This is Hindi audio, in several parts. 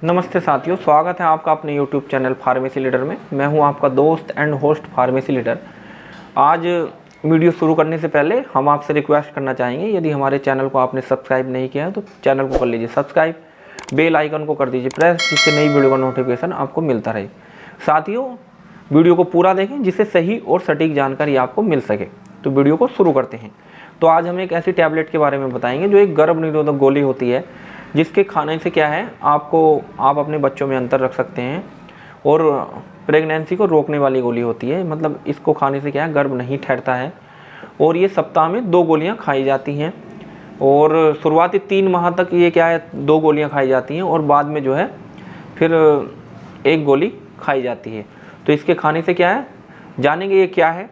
नमस्ते साथियों, स्वागत है आपका अपने YouTube चैनल फार्मेसी लीडर में। मैं हूं आपका दोस्त एंड होस्ट फार्मेसी लीडर। आज वीडियो शुरू करने से पहले हम आपसे रिक्वेस्ट करना चाहेंगे, यदि हमारे चैनल को आपने सब्सक्राइब नहीं किया है तो चैनल को कर लीजिए सब्सक्राइब, बेल आइकन को कर दीजिए प्रेस, जिससे नई वीडियो का नोटिफिकेशन आपको मिलता रहे। साथियों, वीडियो को पूरा देखें जिससे सही और सटीक जानकारी आपको मिल सके। तो वीडियो को शुरू करते हैं। तो आज हम एक ऐसी टैबलेट के बारे में बताएंगे जो एक गर्भ निरोधक गोली होती है, जिसके खाने से क्या है आप अपने बच्चों में अंतर रख सकते हैं और प्रेगनेंसी को रोकने वाली गोली होती है। मतलब इसको खाने से क्या है, गर्भ नहीं ठहरता है और ये सप्ताह में 2 गोलियां खाई जाती हैं और शुरुआती 3 माह तक ये क्या है 2 गोलियां खाई जाती हैं और बाद में जो है फिर 1 गोली खाई जाती है। तो इसके खाने से क्या है जानेंगे, ये क्या है,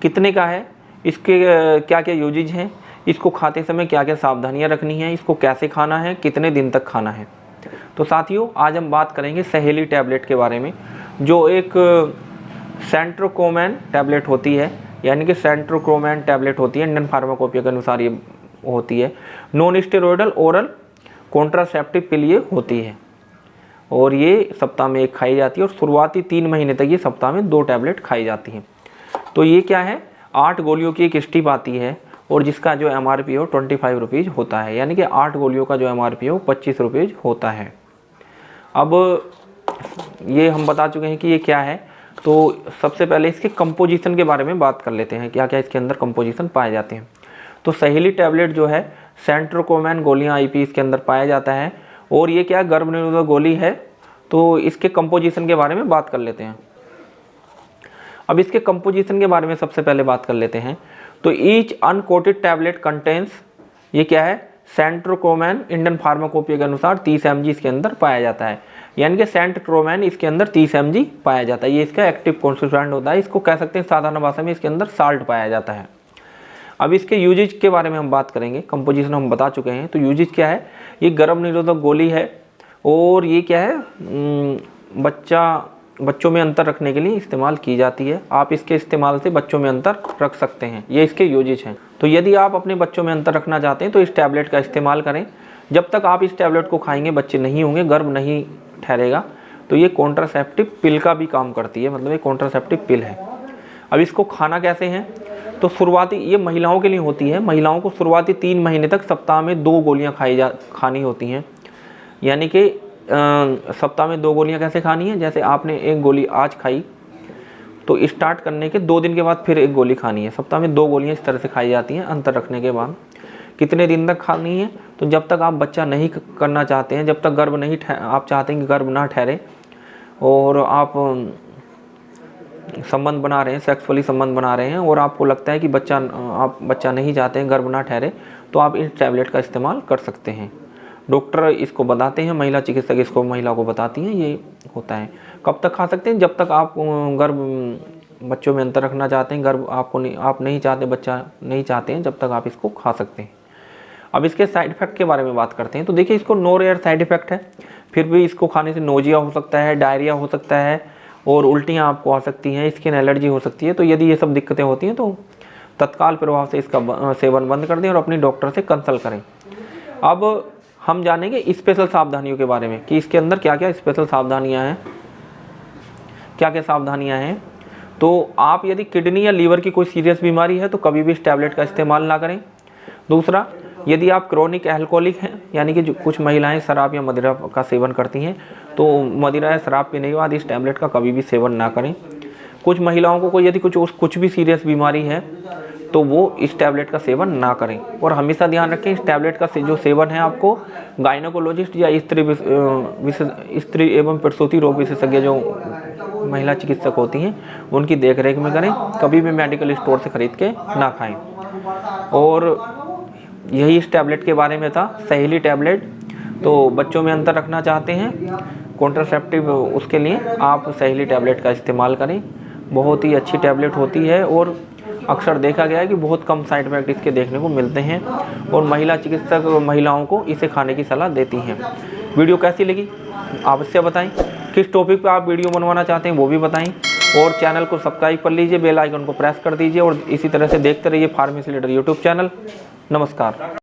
कितने का है, इसके क्या क्या यूजेज हैं, इसको खाते समय क्या क्या सावधानियां रखनी है, इसको कैसे खाना है, कितने दिन तक खाना है। तो साथियों, आज हम बात करेंगे सहेली टैबलेट के बारे में, जो एक सेंट्रोक्रोमैन टैबलेट होती है, यानी कि सेंट्रोक्रोमैन टैबलेट होती है। इंडियन फार्माकोपिया के अनुसार ये होती है। नॉन स्टेरॉयडल ओरल कॉन्ट्रासेप्टिव पिल ये होती है और ये सप्ताह में 1 खाई जाती है और शुरुआती 3 महीने तक ये सप्ताह में 2 टैबलेट खाई जाती हैं। तो ये क्या है, 8 गोलियों की एक स्ट्रिप आती है और जिसका जो MRP हो 25 रुपीज़ होता है, यानी कि 8 गोलियों का जो MRP हो 25 रुपीज़ होता है। अब ये हम बता चुके हैं कि ये क्या है, तो सबसे पहले इसके कंपोजिशन के बारे में बात कर लेते हैं, क्या क्या इसके अंदर कंपोजिशन पाए जाते हैं। तो सहेली टैबलेट जो है सेंट्रोक्रोमैन गोलियाँ IP इसके अंदर पाया जाता है और ये क्या गर्भ निरोधक गोली है। तो इसके कंपोजिशन के बारे में बात कर लेते हैं। अब इसके कंपोजिशन के बारे में सबसे पहले बात कर लेते हैं। तो ईच अनकोटेड टैबलेट कंटेंस, ये क्या है, सेंट्रोक्रोमैन इंडियन फार्माकोपिया के अनुसार 30 mg इसके अंदर पाया जाता है, यानी कि सेंट्रोक्रोमैन इसके अंदर 30 mg पाया जाता है। ये इसका एक्टिव कॉन्स्टिट्यूएंट होता है। इसको कह सकते हैं साधारण भाषा में इसके अंदर साल्ट पाया जाता है। अब इसके यूजेज के बारे में हम बात करेंगे। कंपोजिशन हम बता चुके हैं। तो यूजेज क्या है, ये गर्भ निरोधक गोली है और ये क्या है बच्चों में अंतर रखने के लिए इस्तेमाल की जाती है। आप इसके इस्तेमाल से बच्चों में अंतर रख सकते हैं, ये इसके यूजेज हैं। तो यदि आप अपने बच्चों में अंतर रखना चाहते हैं तो इस टैबलेट का इस्तेमाल करें। जब तक आप इस टैबलेट को खाएंगे बच्चे नहीं होंगे, गर्भ नहीं ठहरेगा। तो ये कॉन्ट्रासेप्टिव पिल का भी काम करती है, मतलब ये कॉन्ट्रासेप्टिव पिल है। अब इसको खाना कैसे है, तो शुरुआती ये महिलाओं के लिए होती है। महिलाओं को शुरुआती 3 महीने तक सप्ताह में 2 गोलियाँ खानी होती हैं, यानी कि सप्ताह में 2 गोलियां कैसे खानी है, जैसे आपने 1 गोली आज खाई तो स्टार्ट करने के 2 दिन के बाद फिर 1 गोली खानी है। सप्ताह में 2 गोलियां इस तरह से खाई जाती हैं अंतर रखने के बाद। कितने दिन तक खानी है, तो जब तक आप बच्चा नहीं करना चाहते हैं, जब तक गर्भ नहीं आप चाहते हैं कि गर्भ ना ठहरे और आप संबंध बना रहे हैं, सेक्सुअली संबंध बना रहे हैं और आपको लगता है कि आप बच्चा नहीं चाहते हैं, गर्भ ना ठहरे, तो आप इस टैबलेट का इस्तेमाल कर सकते हैं। डॉक्टर इसको बताते हैं, महिला चिकित्सक इसको महिला को बताती हैं, ये होता है। कब तक खा सकते हैं, जब तक आप बच्चों में अंतर रखना चाहते हैं, गर्भ आप नहीं चाहते, बच्चा नहीं चाहते हैं, जब तक आप इसको खा सकते हैं। अब इसके साइड इफ़ेक्ट के बारे में बात करते हैं। तो देखिए, इसको नो रेयर साइड इफ़ेक्ट है, फिर भी इसको खाने से नोजिया हो सकता है, डायरिया हो सकता है और उल्टियाँ आपको आ सकती हैं, स्किन एलर्जी हो सकती है। तो यदि ये सब दिक्कतें होती हैं तो तत्काल प्रभाव से इसका सेवन बंद कर दें और अपनी डॉक्टर से कंसल्ट करें। अब हम जानेंगे स्पेशल सावधानियों के बारे में कि इसके अंदर क्या क्या स्पेशल सावधानियां हैं, क्या क्या सावधानियां हैं। तो आप यदि किडनी या लीवर की कोई सीरियस बीमारी है तो कभी भी इस टैबलेट का इस्तेमाल ना करें। दूसरा, यदि आप क्रोनिक एल्कोहलिक हैं, यानी कि जो कुछ महिलाएं शराब या मदिरा का सेवन करती हैं, तो मदिरा या शराब पीने के बाद इस टैबलेट का कभी भी सेवन ना करें। कुछ महिलाओं को यदि कुछ भी सीरियस बीमारी है तो वो इस टैबलेट का सेवन ना करें। और हमेशा ध्यान रखें, इस टैबलेट का जो सेवन है आपको गायनोकोलॉजिस्ट या स्त्री एवं प्रसूति रोग विशेषज्ञ जो महिला चिकित्सक होती हैं उनकी देखरेख में करें। कभी भी मेडिकल स्टोर से खरीद के ना खाएं। और यही इस टैबलेट के बारे में था, सहेली टैबलेट। तो बच्चों में अंतर रखना चाहते हैं कॉन्ट्रासेप्टिव, उसके लिए आप सहेली टैबलेट का इस्तेमाल करें। बहुत ही अच्छी टैबलेट होती है और अक्सर देखा गया है कि बहुत कम साइड इफेक्ट इसके देखने को मिलते हैं और महिला चिकित्सक महिलाओं को इसे खाने की सलाह देती हैं। वीडियो कैसी लगी अवश्य बताएं। किस टॉपिक पे आप वीडियो बनवाना चाहते हैं वो भी बताएं और चैनल को सब्सक्राइब कर लीजिए, बेल आइकन को प्रेस कर दीजिए और इसी तरह से देखते रहिए फार्मेसी लीडर यूट्यूब चैनल। नमस्कार।